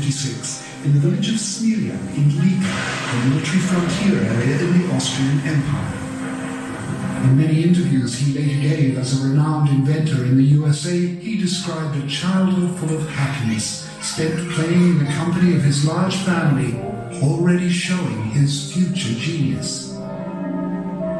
1856 in the village of Smilia in Lika, a military frontier area in the Austrian Empire. In many interviews he later gave as a renowned inventor in the USA, he described a childhood full of happiness, spent playing in the company of his large family, already showing his future genius.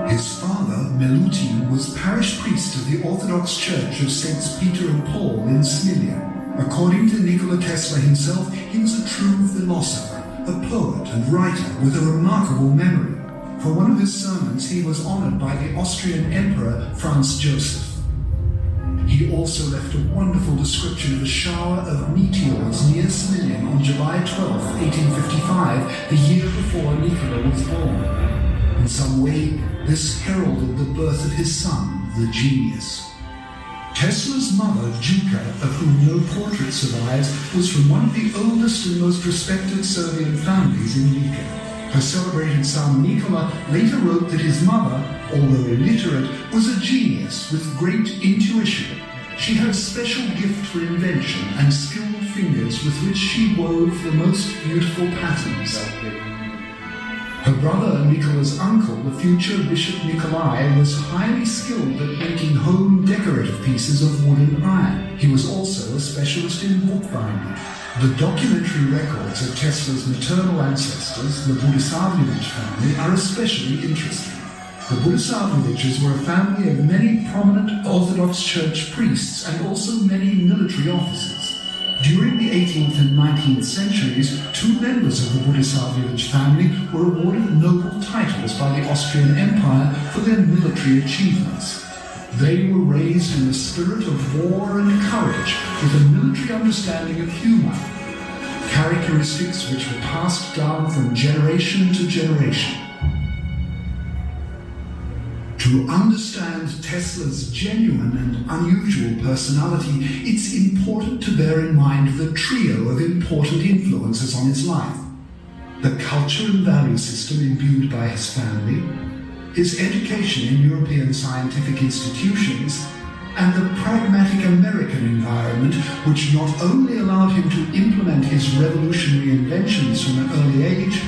His father, Milutin, was parish priest of the Orthodox Church of Saints Peter and Paul in Smilia. According to Nikola Tesla himself, he was a true philosopher, a poet and writer with a remarkable memory. For one of his sermons, he was honored by the Austrian Emperor Franz Joseph. He also left a wonderful description of a shower of meteors near Smiljan on July 12, 1855, the year before Nikola was born. In some way, this heralded the birth of his son, the genius. Tesla's mother, Juka, of whom no portrait survives, was from one of the oldest and most respected Serbian families in Lika. Her celebrated son Nikola later wrote that his mother, although illiterate, was a genius with great intuition. She had a special gift for invention and skilled fingers with which she wove the most beautiful patterns. Her brother, Nikola's uncle, the future Bishop Nikolai, was highly skilled at making home decorative pieces of wood and iron. He was also a specialist in bookbinding. The documentary records of Tesla's maternal ancestors, the Budisavljević family, are especially interesting. The Budisavljevićes were a family of many prominent Orthodox Church priests and also many military officers. During the 18th and 19th centuries, two members of the Budisavljević family were awarded noble titles by the Austrian Empire for their military achievements. They were raised in the spirit of war and courage, with a military understanding of humor, characteristics which were passed down from generation to generation. To understand Tesla's genuine and unusual personality, it's important to bear in mind the trio of important influences on his life: the culture and value system imbued by his family, his education in European scientific institutions, and the pragmatic American environment, which not only allowed him to implement his revolutionary inventions from an early age,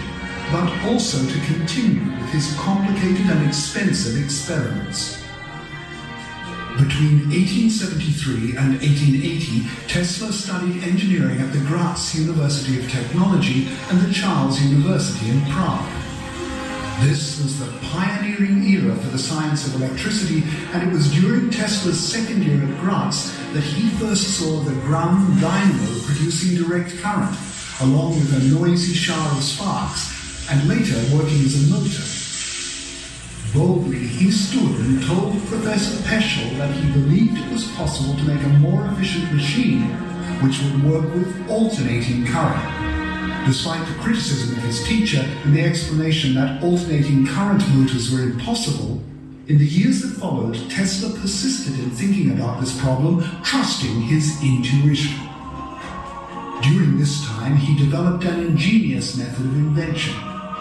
but also to continue with his complicated and expensive experiments. Between 1873 and 1880, Tesla studied engineering at the Graz University of Technology and the Charles University in Prague. This was the pioneering era for the science of electricity, and it was during Tesla's second year at Graz that he first saw the Gramme dynamo producing direct current, along with a noisy shower of sparks, and later working as a motor. Boldly, he stood and told Professor Peschel that he believed it was possible to make a more efficient machine which would work with alternating current. Despite the criticism of his teacher and the explanation that alternating current motors were impossible, in the years that followed, Tesla persisted in thinking about this problem, trusting his intuition. During this time, he developed an ingenious method of invention.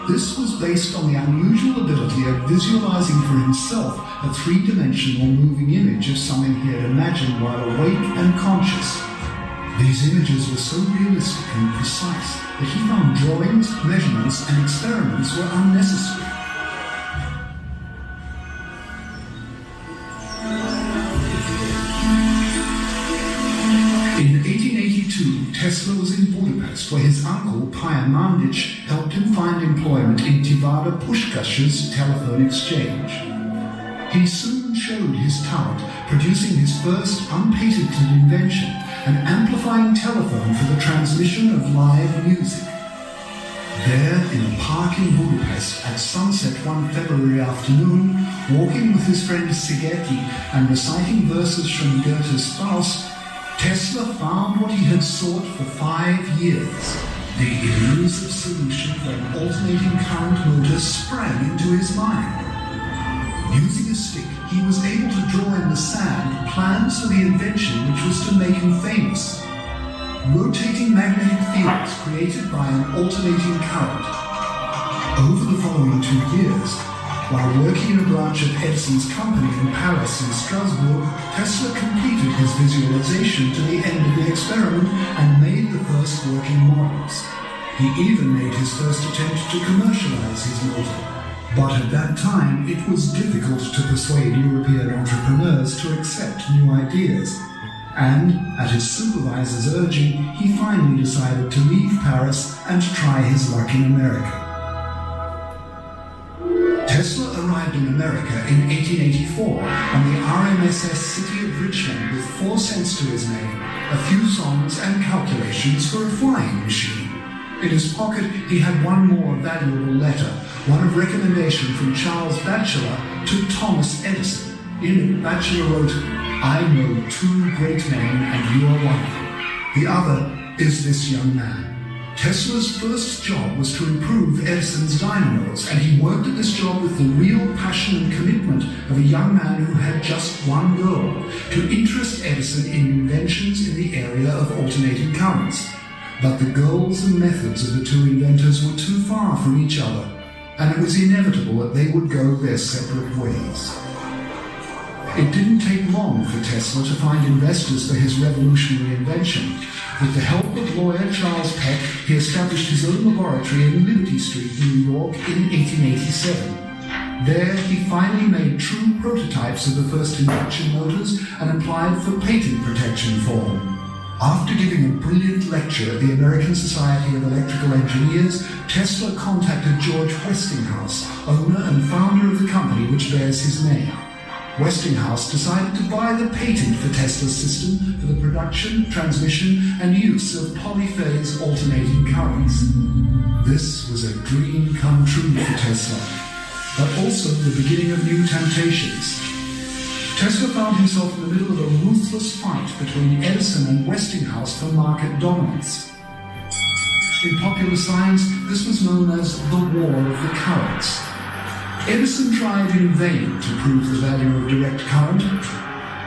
This was based on the unusual ability of visualizing for himself a three-dimensional moving image of something he had imagined while awake and conscious. These images were so realistic and precise that he found drawings, measurements, and experiments were unnecessary. In 1882, Tesla was in Budapest, where his uncle, Paja Mandić, helped him find employment in Tivada Puskas's telephone exchange. He soon showed his talent, producing his first unpatented invention, an amplifying telephone for the transmission of live music. There, in a park in Budapest, at sunset one February afternoon, walking with his friend Szigeti and reciting verses from Goethe's Faust, Tesla found what he had sought for 5 years. The elusive solution for an alternating current motor sprang into his mind. Using a stick, he was able to draw in the sand plans for the invention which was to make him famous. Rotating magnetic fields created by an alternating current. Over the following 2 years, While working in a branch of Edison's company in Paris and Strasbourg, Tesla completed his visualization to the end of the experiment and made the first working models. He even made his first attempt to commercialize his motor. But at that time, it was difficult to persuade European entrepreneurs to accept new ideas. And, at his supervisor's urging, he finally decided to leave Paris and try his luck in America. Tesla arrived in America in 1884 on the RMSS City of Richmond with 4 cents to his name, a few songs and calculations for a flying machine. In his pocket, he had one more valuable letter, one of recommendation from Charles Batchelor to Thomas Edison. In it, Batchelor wrote, "I know 2 great men and you are one of them. The other is this young man." Tesla's first job was to improve Edison's dynamos, and he worked at this job with the real passion and commitment of a young man who had just one goal: to interest Edison in inventions in the area of alternating currents. But the goals and methods of the 2 inventors were too far from each other, and it was inevitable that they would go their separate ways. It didn't take long for Tesla to find investors for his revolutionary invention. With the help of lawyer Charles Peck, he established his own laboratory in Liberty Street, New York, in 1887. There, he finally made true prototypes of the first induction motors and applied for patent protection for them. After giving a brilliant lecture at the American Society of Electrical Engineers, Tesla contacted George Westinghouse, owner and founder of the company which bears his name. Westinghouse decided to buy the patent for Tesla's system for the production, transmission, and use of polyphase alternating currents. This was a dream come true for Tesla, but also the beginning of new temptations. Tesla found himself in the middle of a ruthless fight between Edison and Westinghouse for market dominance. In popular science, this was known as the War of the Currents. Edison tried in vain to prove the value of direct current.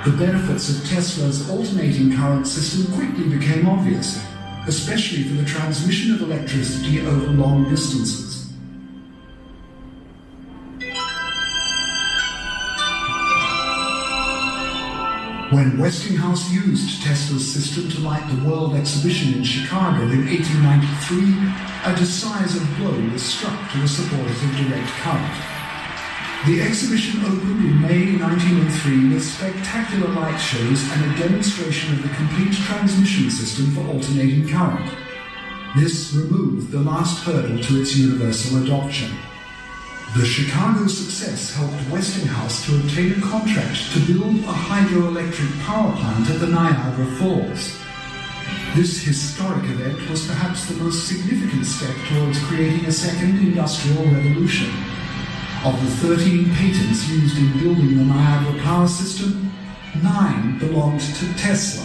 The benefits of Tesla's alternating current system quickly became obvious, especially for the transmission of electricity over long distances. When Westinghouse used Tesla's system to light the World Exhibition in Chicago in 1893, a decisive blow was struck to the supporters of direct current. The exhibition opened in May 1903 with spectacular light shows and a demonstration of the complete transmission system for alternating current. This removed the last hurdle to its universal adoption. The Chicago success helped Westinghouse to obtain a contract to build a hydroelectric power plant at the Niagara Falls. This historic event was perhaps the most significant step towards creating a second industrial revolution. Of the 13 patents used in building the Niagara power system, 9 belonged to Tesla.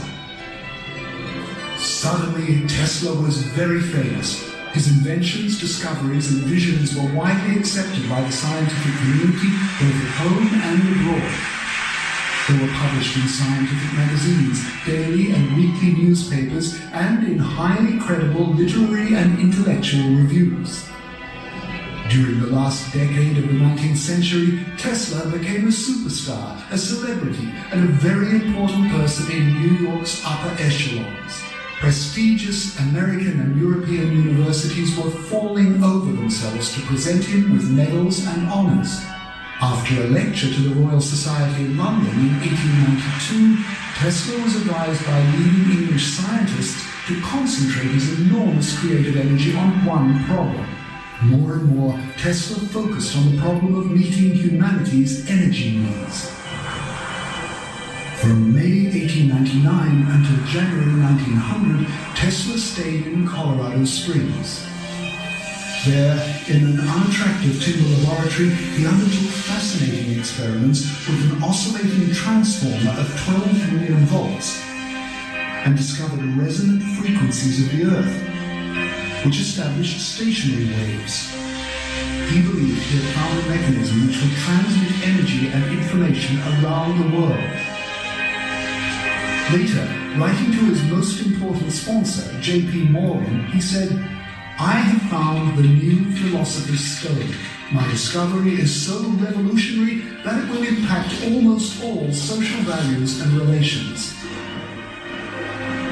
Suddenly, Tesla was very famous. His inventions, discoveries, and visions were widely accepted by the scientific community, both at home and abroad. They were published in scientific magazines, daily and weekly newspapers, and in highly credible literary and intellectual reviews. During the last decade of the 19th century, Tesla became a superstar, a celebrity, and a very important person in New York's upper echelons. Prestigious American and European universities were falling over themselves to present him with medals and honors. After a lecture to the Royal Society in London in 1892, Tesla was advised by leading English scientists to concentrate his enormous creative energy on one problem. More and more, Tesla focused on the problem of meeting humanity's energy needs. From May 1899 until January 1900, Tesla stayed in Colorado Springs. There, in an unattractive timber laboratory, he undertook fascinating experiments with an oscillating transformer of 12 million volts and discovered resonant frequencies of the Earth, which established stationary waves. He believed he had found a mechanism which would transmit energy and information around the world. Later, writing to his most important sponsor, J.P. Morgan, he said, "I have found the new philosopher's stone. My discovery is so revolutionary that it will impact almost all social values and relations.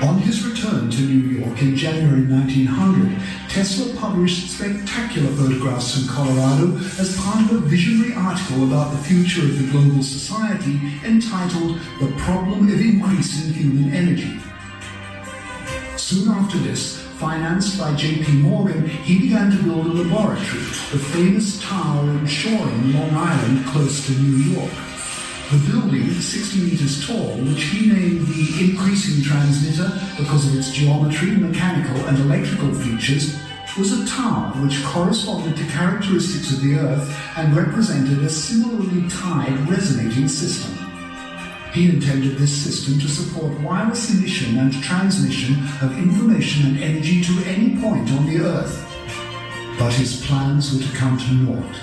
On his return to New York in January 1900, Tesla published spectacular photographs from Colorado as part of a visionary article about the future of the global society entitled "The Problem of Increasing Human Energy." Soon after this, financed by J.P. Morgan, he began to build a laboratory, the famous tower in Shoring, Long Island, close to New York. The building, 60 meters tall, which he named the Increasing Transmitter because of its geometry, mechanical and electrical features, was a tower which corresponded to characteristics of the Earth and represented a similarly tied resonating system. He intended this system to support wireless emission and transmission of information and energy to any point on the Earth. But his plans were to come to naught.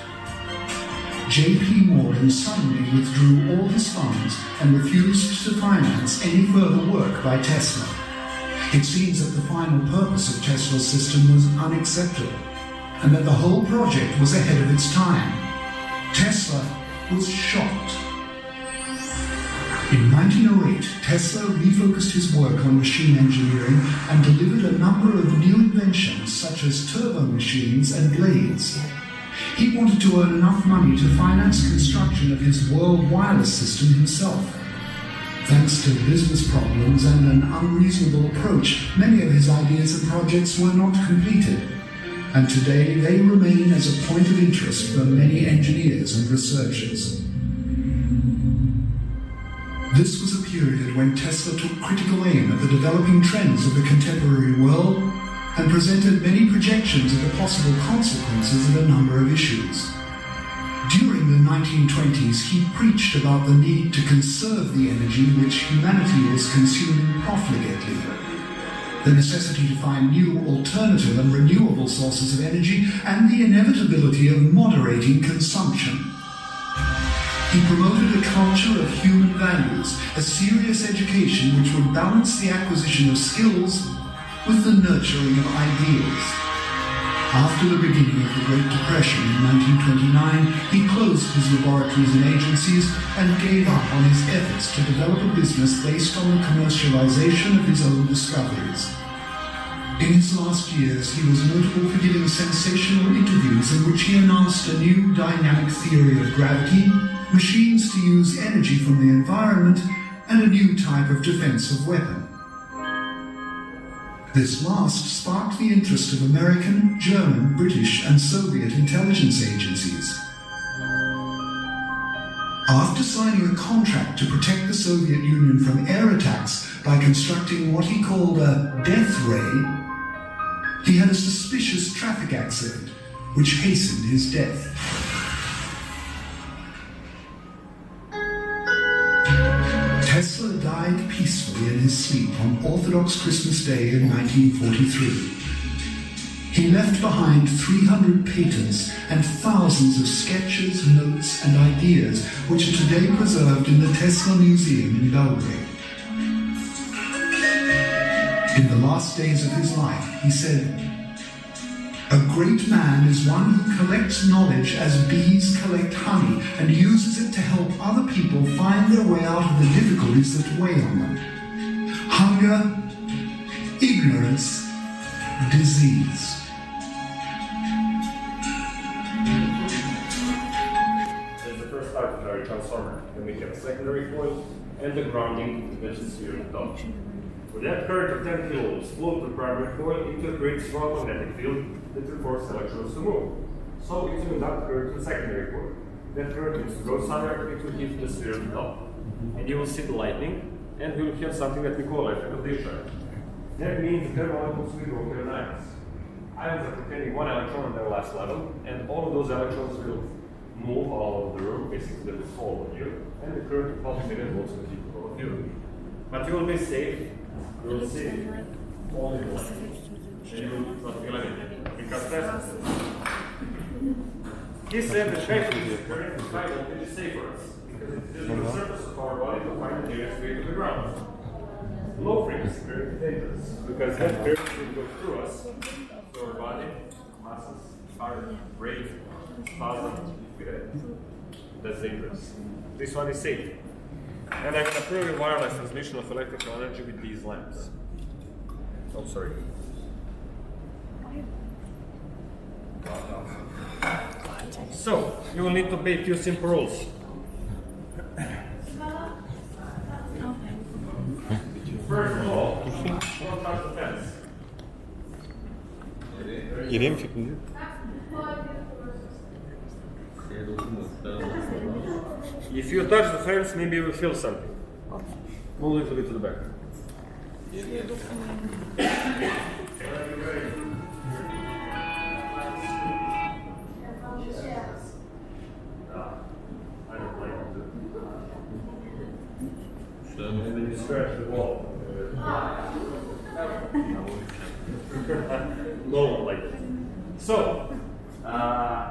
J.P. Morgan suddenly withdrew all his funds and refused to finance any further work by Tesla. It seems that the final purpose of Tesla's system was unacceptable, and that the whole project was ahead of its time. Tesla was shocked. In 1908, Tesla refocused his work on machine engineering and delivered a number of new inventions such as turbo machines and blades. He wanted to earn enough money to finance construction of his world wireless system himself. Thanks to business problems and an unreasonable approach, many of his ideas and projects were not completed, and today they remain as a point of interest for many engineers and researchers. This was a period when Tesla took critical aim at the developing trends of the contemporary world and presented many projections of the possible consequences of a number of issues. During the 1920s, he preached about the need to conserve the energy which humanity was consuming profligately, the necessity to find new alternative and renewable sources of energy, and the inevitability of moderating consumption. He promoted a culture of human values, a serious education which would balance the acquisition of skills with the nurturing of ideals. After the beginning of the Great Depression in 1929, he closed his laboratories and agencies and gave up on his efforts to develop a business based on the commercialization of his own discoveries. In his last years, he was notable for giving sensational interviews in which he announced a new dynamic theory of gravity, machines to use energy from the environment, and a new type of defensive weapon. This last sparked the interest of American, German, British, and Soviet intelligence agencies. After signing a contract to protect the Soviet Union from air attacks by constructing what he called a death ray, he had a suspicious traffic accident, which hastened his death. Tesla died peacefully in his sleep on Orthodox Christmas Day in 1943. He left behind 300 patents and thousands of sketches, notes, and ideas which are today preserved in the Tesla Museum in Belgrade. In the last days of his life, he said, "A great man is one who collects knowledge as bees collect honey and uses it to help other people find their way out of the difficulties that weigh on them. Hunger, ignorance, disease." That's the first arbitrary transformer. Then we have a secondary coil and the grounding, which is here on top. With that current of 10 kilovolts flow to the primary coil into a great strong magnetic field that will force electrodes to move. So it will conduct current to the secondary coil. That current needs to go somewhere, it will hit the sphere on top. And you will see the lightning, and we will have something that we call effect of discharge. That means the molecules will go to ions. Ions are containing one electron on their last level, and all of those electrons will move all over the room, basically that will fall on you, and the current of 1 million volts will hit all of you. But you will be safe. You will see only the light. And you will not feel anything, because that's he said that basically the current high voltage is safe for us, because it is on the surface of our body to find the nearest way to the ground. Low frequency current is dangerous, because that current will go through us, so our body, muscles, heart, brain, That's dangerous. This one is safe. And I can prove a wireless transmission of electrical energy with these lamps. Oh, sorry. So, you will need to obey a few simple rules. First of all, don't touch the fence. Gireyim fikrini. If you touch the fence, maybe you will feel something. Move a little bit to the back. And then you scratch the wall. No one like that. So,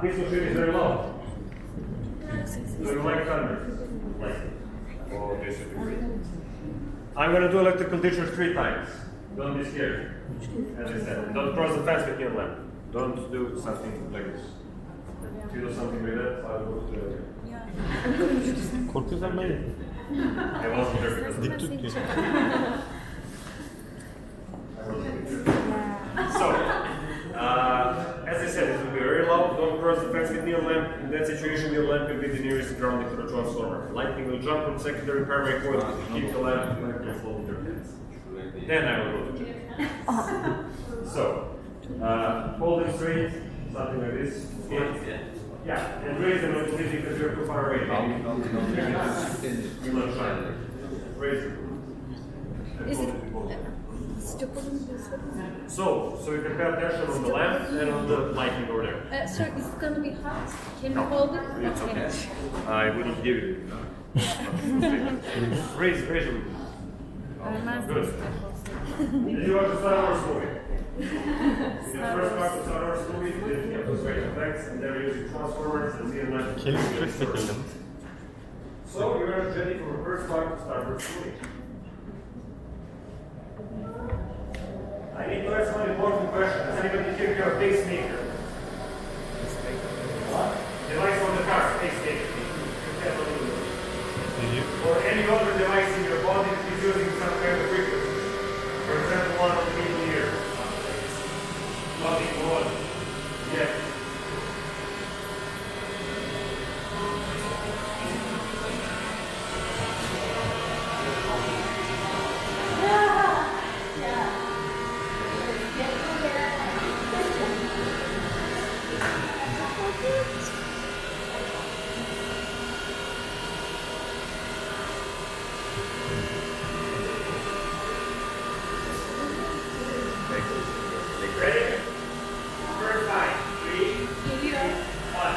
this machine is very loud. So you like thunder? Like it. Oh, this is great. I'm going to do electrical teacher 3 times. Don't be scared. As I said, don't cross the fence with your lamp. Don't do something like this. If you do something like that, I will go to the Korkuyorsan ben de. I wasn't there because Dik tut diyor. So, as I said, it will be very loud. Don't cross the fence with your lamp. In that situation, your lamp will be the nearest grounding to the transformer. Lightning will jump from secondary primary coil to keep the lamp will fall in your hands. Then I will go to check. So, hold it straight, something like this. Yeah, and raise them a little bit because you're too far away. You're not trying. Raise it. Is it So you can pay attention on the lamp and on the lighting over there. so is it going to be hot? Can you hold it? It's okay. I wouldn't give you. Raise it. Good. Did you watch the Star Wars movie? In the first part of Star Wars movie, they have those great effects and they're using transformers and CNN. Kelime kırık şekilde. So you're ready for the first part of Star Wars movie. I need to ask one important question. Does anybody here have a pacemaker? What? Device on the car, pacemaker. Or any other device in your body that is using some kind of frequency. For example, one of the people here. Nothing more. Yes. Ready? First time. 3, 2, 1.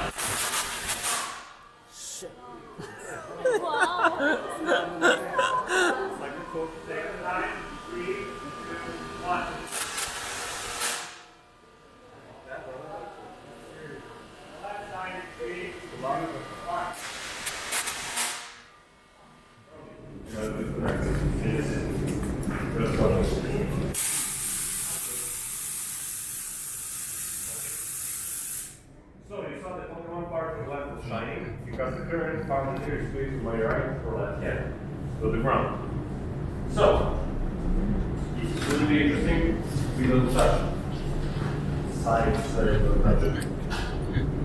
Second time. 3, 2, 1. Last time. 3, 2, 1. So you saw that only one part of the lamp was shining because the current found the nearest place to my right or left hand, so the ground. So, it's going to be interesting. We don't touch sides that are not touch.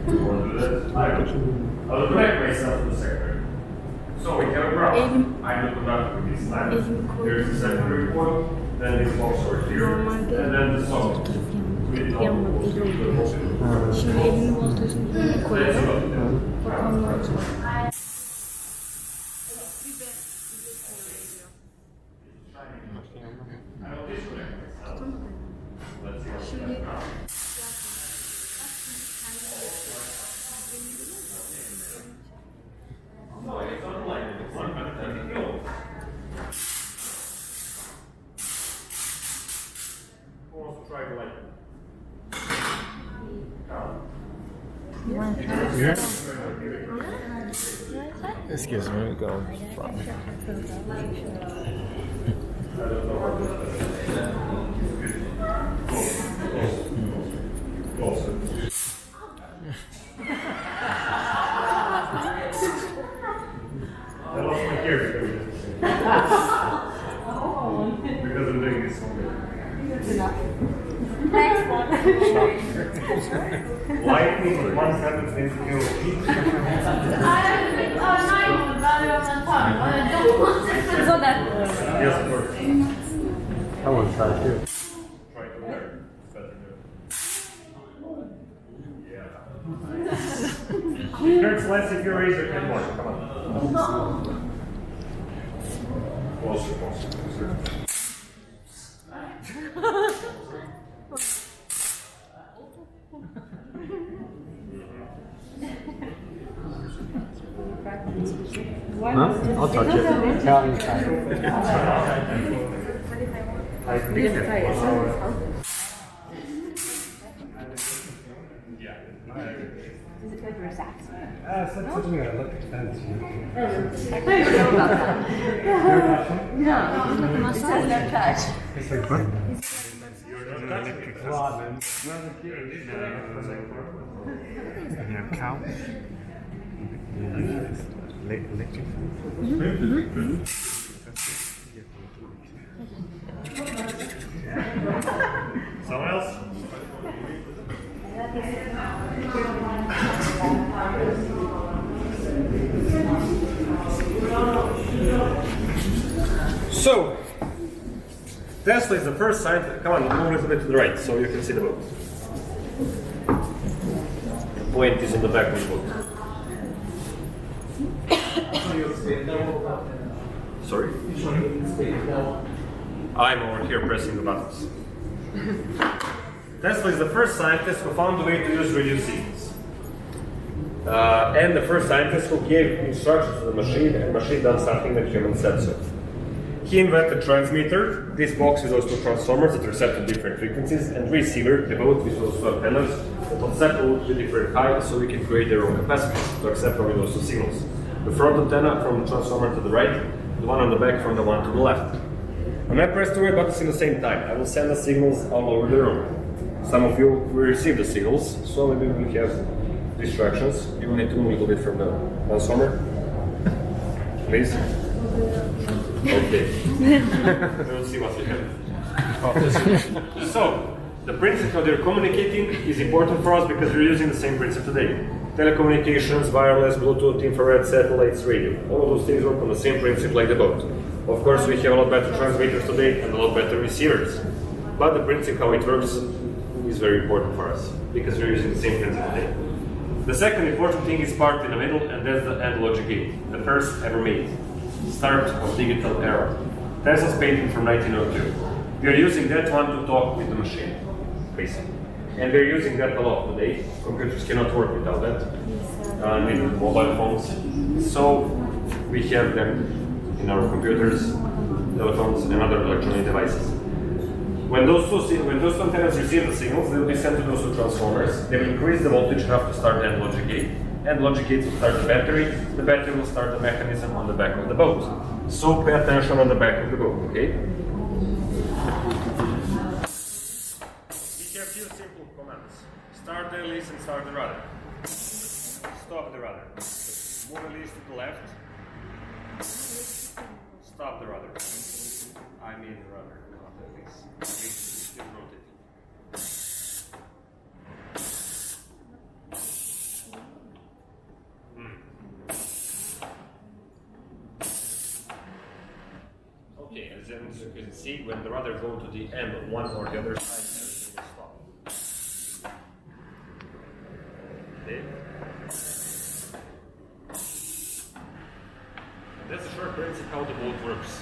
You want to do that? I will connect myself to the secondary. So we have a ground. I will conduct with this lamp. There's the secondary coil, then this box over here, and then the socket. Yanına geliyor. Şimdi elini voltajın üzerine koyalım. Bakalım ne olacak. Şimdi Excuse me, go. here because I'm doing this one. Next one. Lightning 120 kilo feet. So that. Yes, of course. I want to try too. Try to learn. It's better to. Yeah. It hurts less if you raise your head more. Come on. Closer, closer, closer. Huh? I'll touch it. Yeah, you try it. I think Try it. yeah. Does it feel like relaxed? It's like something that looks fancy. No, it's like a massage. No touch. It's like what? You're not touching it. Wow, man. And a cow. Electric. Someone else? So, Tesla is the first scientist. Come on, move a little bit to the right so you can see the boat. The point is in the back of the boat. Sorry? I'm over here pressing the buttons. Tesla is the first scientist who found a way to use radio signals. And the first scientist who gave instructions to the machine, and the machine done something that humans said so. He invented transmitter, this box with those two transformers that are set to different frequencies, and receiver, the boat with those two antennas that will set to different heights so we can create their own capacitors to accept only those two signals. The front antenna from the transformer to the right, the one on the back from the one to the left. When I press the right buttons in the same time, I will send the signals all over the room. Some of you will receive the signals, so maybe we have distractions. You will need to move a little bit from the transformer. Please. Okay. We'll see what we have. So, the principle they're communicating is important for us because we're using the same principle today. Telecommunications, wireless, Bluetooth, infrared, satellites, radio. All of those things work on the same principle like the boat. Of course, we have a lot better transmitters today and a lot better receivers. But the principle how it works is very important for us because we're using the same principle today. The second important thing is part in the middle, and that's the end logic gate, the first ever made. Start of digital era. Tesla's patent from 1902. We are using that one to talk with the machine, basically. And we're using that a lot today. Computers cannot work without that. Need mobile phones. So we have them in our computers, telephones, and other electronic devices. When those two antennas receive the signals, they will be sent to those two transformers. They will increase the voltage enough to start the end logic gate. And logic gate will start the battery. The battery will start the mechanism on the back of the boat. So pay attention on the back of the boat, okay? We have few simple commands. Start the release and start the rudder. Stop the rudder. Move the release to the left. Stop the rudder. I mean the rudder, not the release. Release, keep rotating. Okay, as you can see, when the rudder goes to the end of one or the other side, everything will stop. Okay. And that's a short principle how the boat works.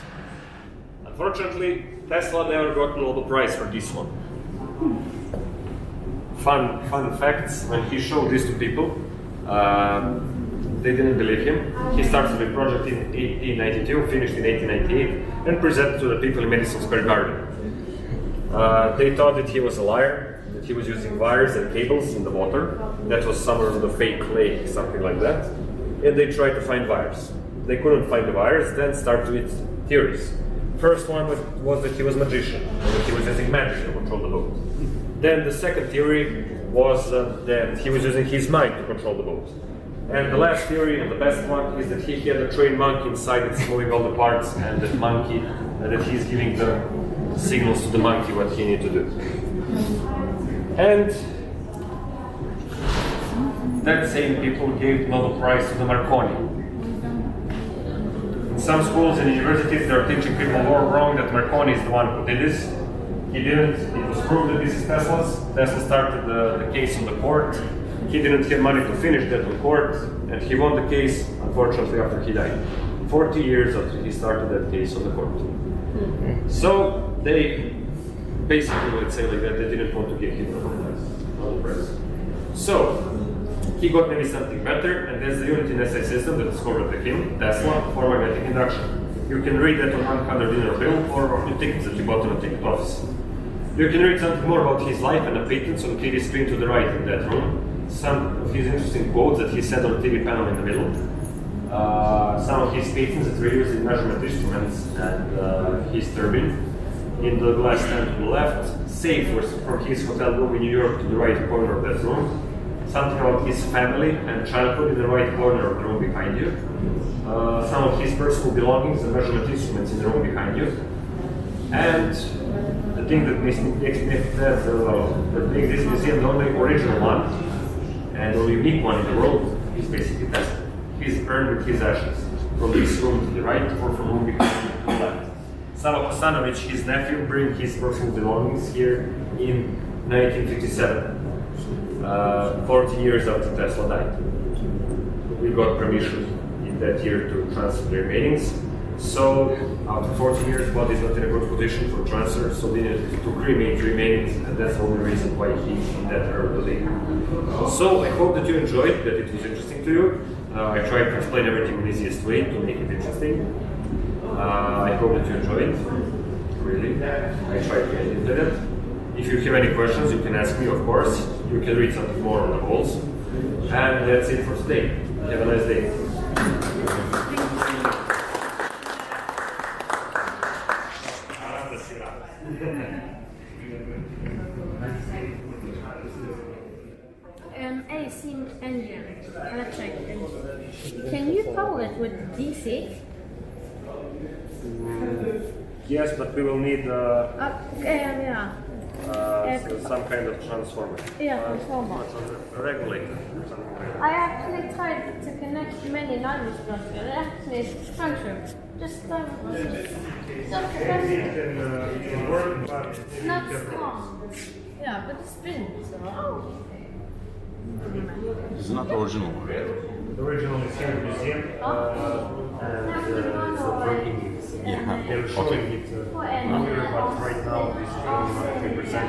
Unfortunately, Tesla never got Nobel Prize for this one. Fun facts, when he showed this to people, they didn't believe him. He started the project in 1892, finished in 1898, and presented to the people in Madison Square Garden. They thought that he was a liar, that he was using wires and cables in the water. That was somewhere in the fake lake, something like that. And they tried to find wires. They couldn't find the wires, then started with theories. First one was that he was a magician, that he was using magic to control the boat. Then the second theory was that he was using his mind to control the boat. And the last theory, and the best one, is that he had a trained monkey inside that's moving all the parts, and that monkey, that he's giving the signals to the monkey what he needs to do. And that same people gave Nobel Prize to the Marconi. In some schools and universities, they're teaching people wrong that Marconi is the one who did this. He didn't. It was proved that this is Tesla's. Tesla started the case on the court. He didn't have money to finish that on court, and he won the case, unfortunately, after he died. 40 years after he started that case on the court. So they basically, let's say like that, they didn't want to give him Nobel Prize. So he got maybe something better, and that's the unit in SI system that discovered by him, Tesla, for magnetic induction. You can read that on $100 bill or on the tickets that you bought in a ticket office. You can read something more about his life and the patents on the TV screen to the right in that room. Some of his interesting quotes that he said on the TV panel in the middle. Some of his patents that were used in measurement instruments and his turbine. In the glass stand to the left, safe from his hotel room in New York to the right corner of that room. Something about his family and childhood in the right corner of the room behind you. Some of his personal belongings and measurement instruments in the room behind you. And the thing that makes me that makes this museum the only original one and the only unique one in the world is basically Tesla. He's burned with his ashes from this room to the right or from room behind you to the left. Sava Kostanovic, his nephew, bring his personal belongings here in 1957, 40 years after Tesla died. We got permission in that year to transfer the remainings. So after 40 years, body is not in a good condition for transfer, so they needed to cremate the remainings, and that's the only reason why he's in that early. So I hope that you enjoyed, that it was interesting to you. I tried to explain everything in the easiest way to make it interesting. I hope that you enjoyed, really. I tried to get into that. If you have any questions, you can ask me, of course. You can read something more on the walls. And that's it for today. Have a nice day. AC engine, electric engine. Can you power it with DC? Yes, but we will need Yeah. some kind of transformer. Yeah, transformer. A regulator. Something like that. I actually tried to connect many lines, but it actually functions. Just It can work, but it's not strong. Yeah, but it spins. So. It's not original, right? The original is here in the museum, and it's not working. They're showing it here, but right now it's only 3%.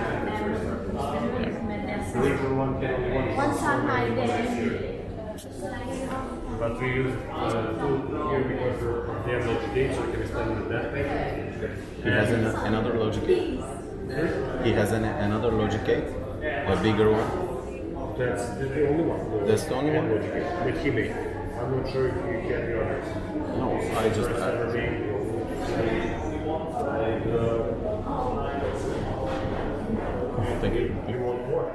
The original one can only One time I did. But we use two here because they have logic gate, so we can explain it that way. He has another logic gate. He has another logic gate, a bigger one. That's the only one. That's the only one? Logic gate that he made. I'm not sure if you can the others. No, I just. And, Thank you. you want more?